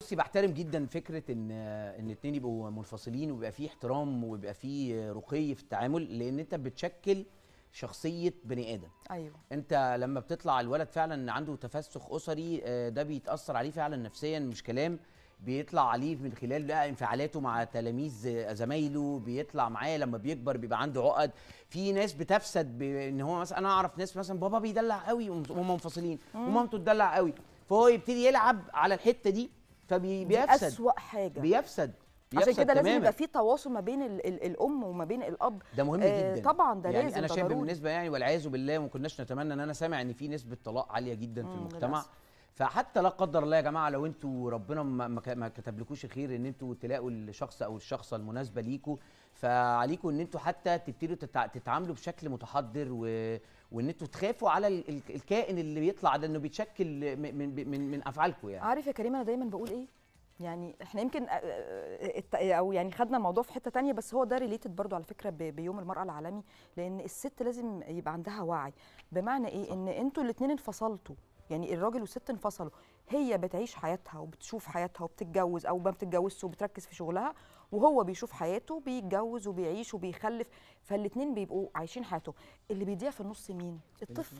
بصي بحترم جدا فكره ان اتنين يبقوا منفصلين ويبقى فيه احترام ويبقى فيه رقي في التعامل، لان انت بتشكل شخصيه بني ادم. ايوه. انت لما بتطلع الولد فعلا عنده تفسخ اسري، ده بيتاثر عليه فعلا نفسيا، مش كلام. بيطلع عليه من خلال بقى انفعالاته مع تلاميذ زمايله، بيطلع معاه لما بيكبر بيبقى عنده عقد. في ناس بتفسد بان هو مثلا، انا اعرف ناس مثلا بابا بيدلع قوي وهم منفصلين ومامته تدلع قوي، فهو يبتدي يلعب على الحته دي فبيفسد. دي اسوأ حاجه. بيفسد عشان كده لازم تماماً. يبقى في تواصل ما بين الام وما بين الاب. ده مهم جدا طبعا ده يعني لازم. انا ده شايف ضروري. بالنسبه يعني والعياذ بالله ما كناش نتمنى، ان انا سامع ان في نسبه طلاق عاليه جدا في المجتمع. للأسف. فحتى لا قدر الله يا جماعه، لو انتوا ربنا ما كتبلكوش الخير ان انتوا تلاقوا الشخص او الشخصه المناسبه ليكوا، فعليكم ان انتوا حتى تبتدوا تتعاملوا بشكل متحضر، وان انتوا تخافوا على الكائن اللي بيطلع ده، انه بيتشكل من افعالكم يعني. عارف يا كريم انا دايما بقول ايه؟ يعني احنا يمكن او يعني خدنا الموضوع في حته تانية، بس هو ده ريليتد برضو على فكره بيوم المراه العالمي، لان الست لازم يبقى عندها وعي. بمعنى ايه؟ ان انتوا الاثنين انفصلتوا، يعني الراجل والست انفصلوا، هي بتعيش حياتها وبتشوف حياتها وبتتجوز او ما بتتجوزش وبتركز في شغلها، وهو بيشوف حياته بيتجوز وبيعيش وبيخلف، فالاثنين بيبقوا عايشين حياتهم. اللي بيضيع في النص مين؟ الطفل.